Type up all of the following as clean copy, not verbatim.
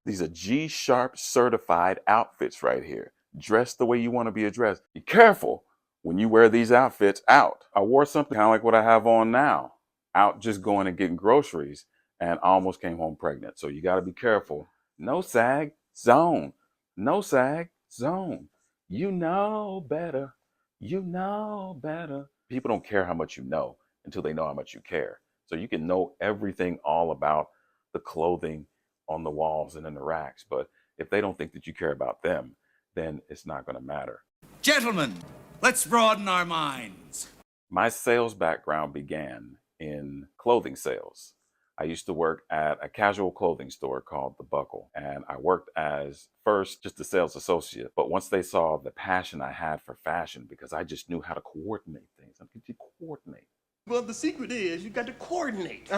These are G-Sharp certified outfits right here. Dress the way you want to be addressed. Be careful when you wear these outfits out. I wore something kind of like what I have on now, out just going and getting groceries, and I almost came home pregnant. So you got to be careful. No sag, zone. No sag, zone. You know better. You know better. People don't care how much you know until they know how much you care. So you can know everything all about the clothing on the walls and in the racks, but if they don't think that you care about them, then it's not going to matter. Gentlemen, let's broaden our minds. My sales background began in clothing sales. I used to work at a casual clothing store called The Buckle, and I worked as first just a sales associate. But once they saw the passion I had for fashion, because I just knew how to coordinate things, I could coordinate. Well, the secret is you got to coordinate.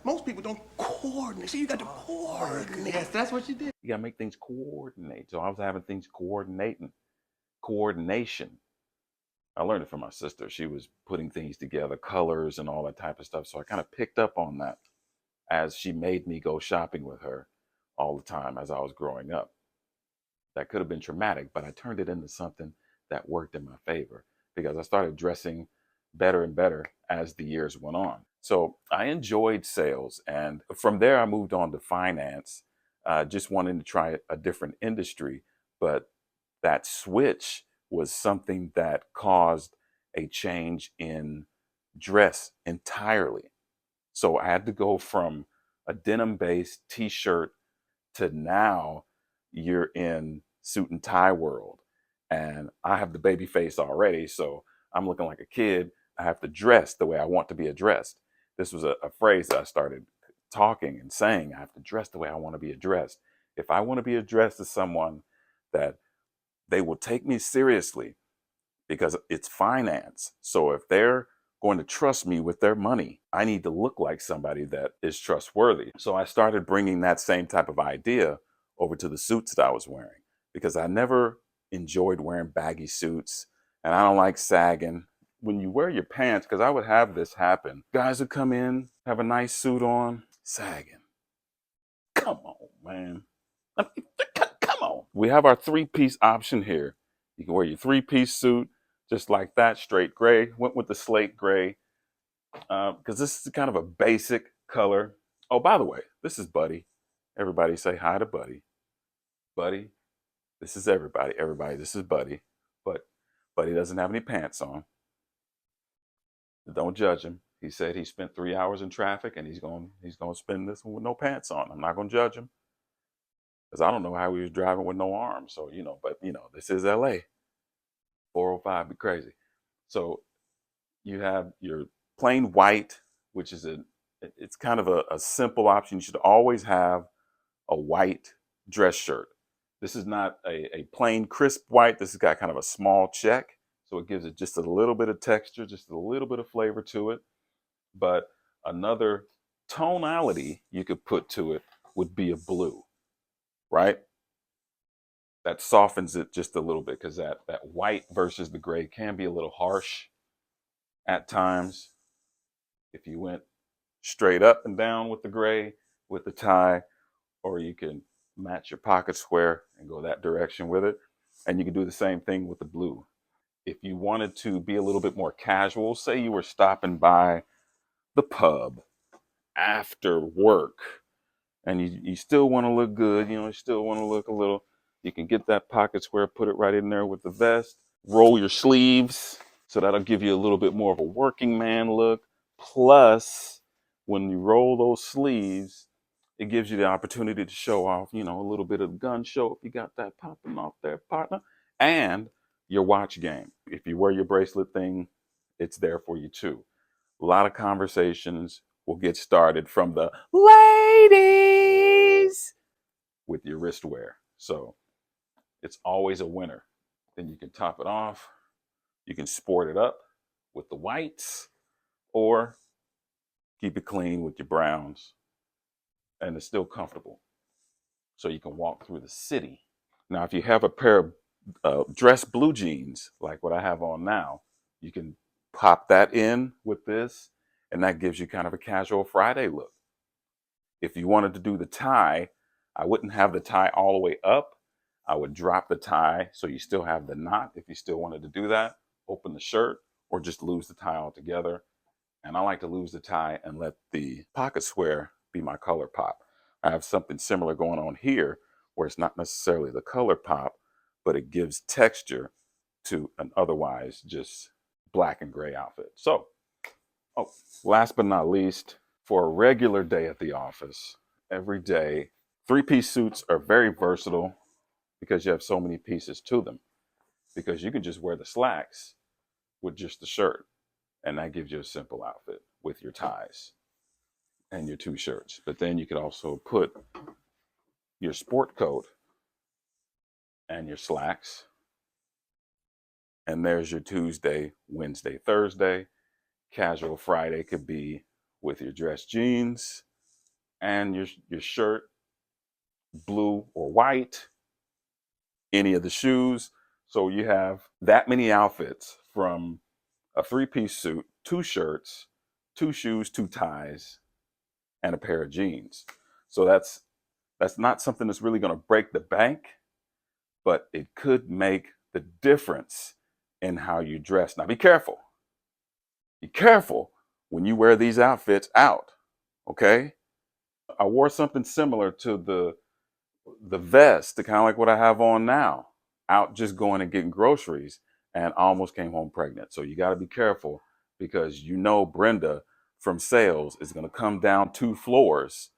Most people don't coordinate, so you got to coordinate. Yes, that's what you did. You got to make things coordinate. So I was having things coordination. I learned it from my sister. She was putting things together, colors and all that type of stuff. So I kind of picked up on that as she made me go shopping with her all the time as I was growing up. That could have been traumatic, but I turned it into something that worked in my favor because I started dressing better and better as the years went on. So I enjoyed sales. And from there, I moved on to finance, just wanting to try a different industry. But that switch was something that caused a change in dress entirely. So I had to go from a denim-based t-shirt to now you're in suit and tie world. And I have the baby face already, so I'm looking like a kid. I have to dress the way I want to be addressed. This was a phrase that I started talking and saying. I have to dress the way I want to be addressed. If I want to be addressed as someone that they will take me seriously, because it's finance. So if they're going to trust me with their money, I need to look like somebody that is trustworthy. So I started bringing that same type of idea over to the suits that I was wearing, because I never enjoyed wearing baggy suits and I don't like sagging. When you wear your pants, because I would have this happen, guys would come in, have a nice suit on, sagging. Come on, man. Come on. We have our three-piece option here. You can wear your three-piece suit just like that, straight gray. Went with the slate gray because this is kind of a basic color. Oh, by the way, this is Buddy. Everybody say hi to Buddy. Buddy, this is everybody. Everybody, this is Buddy. But Buddy doesn't have any pants on. Don't judge him. He said he spent 3 hours in traffic and he's going to spend this one with no pants on. I'm not going to judge him because I don't know how he was driving with no arms. So, but this is LA. 405 be crazy. So you have your plain white, which is it's kind of a simple option. You should always have a white dress shirt. This is not a plain crisp white. This has got kind of a small check. So it gives it just a little bit of texture, just a little bit of flavor to it. But another tonality you could put to it would be a blue, right? That softens it just a little bit because that white versus the gray can be a little harsh at times. If you went straight up and down with the gray with the tie, or you can match your pocket square and go that direction with it. And you can do the same thing with the blue. If you wanted to be a little bit more casual, say you were stopping by the pub after work and you still want to look good, you still want to look a little, you can get that pocket square, put it right in there with the vest, roll your sleeves. So that'll give you a little bit more of a working man look. Plus, when you roll those sleeves, it gives you the opportunity to show off, a little bit of gun show if you got that popping off there, partner. And your watch game. If you wear your bracelet thing, it's there for you too. A lot of conversations will get started from the ladies with your wristwear. So it's always a winner. Then you can top it off. You can sport it up with the whites or keep it clean with your browns. And it's still comfortable. So you can walk through the city. Now, if you have a pair of dress blue jeans, like what I have on now, you can pop that in with this, and that gives you kind of a casual Friday look. If you wanted to do the tie, I wouldn't have the tie all the way up. I would drop the tie so you still have the knot if you still wanted to do that. Open the shirt or just lose the tie altogether. And I like to lose the tie and let the pocket square be my color pop. I have something similar going on here where it's not necessarily the color pop, but it gives texture to an otherwise just black and gray outfit. So, oh, last but not least, for a regular day at the office, every day, three-piece suits are very versatile because you have so many pieces to them. Because you can just wear the slacks with just the shirt, and that gives you a simple outfit with your ties and your two shirts. But then you could also put your sport coat and your slacks, and there's your Tuesday, Wednesday, Thursday. Casual Friday could be with your dress jeans and your shirt, blue or white, any of the shoes. So you have that many outfits, from a three-piece suit, two shirts, two shoes, two ties, and a pair of jeans. So that's not something that's really going to break the bank, but it could make the difference in how you dress. Now be careful. Be careful when you wear these outfits out, okay? I wore something similar to the vest, kind of like what I have on now, out just going and getting groceries, and I almost came home pregnant. So you got to be careful, because you know Brenda from sales is going to come down 2 floors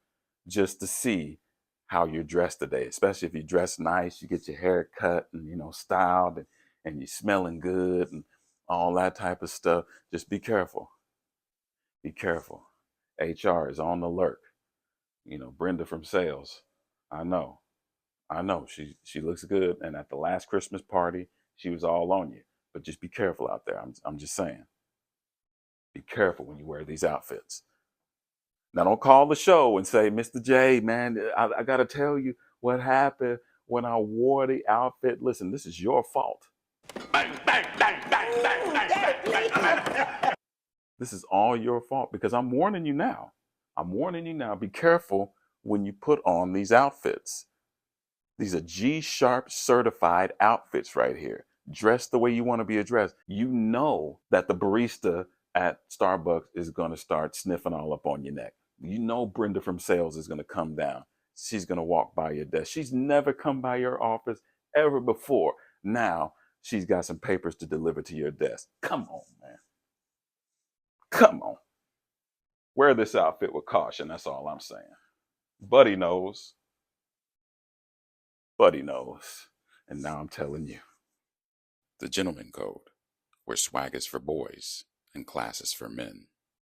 just to see how you're dressed today, especially if you dress nice, you get your hair cut and styled, and you're smelling good and all that type of stuff. Just be careful. Be careful. HR is on the alert. Brenda from sales. I know. I know. She looks good, and at the last Christmas party, she was all on you. But just be careful out there. I'm just saying. Be careful when you wear these outfits. Now, don't call the show and say, Mr. J, man, I got to tell you what happened when I wore the outfit. Listen, this is your fault. Bang, bang, bang, bang, bang, bang, bang, bang. This is all your fault, because I'm warning you now. I'm warning you now. Be careful when you put on these outfits. These are G-Sharp certified outfits right here. Dress the way you want to be addressed. You know that the barista at Starbucks is going to start sniffing all up on your neck. You know Brenda from sales is going to come down. She's going to walk by your desk. She's never come by your office ever before. Now she's got some papers to deliver to your desk. Come on, man. Come on. Wear this outfit with caution. That's all I'm saying. Buddy knows. Buddy knows. And now I'm telling you. The Gentleman Code, where swag is for boys and class is for men.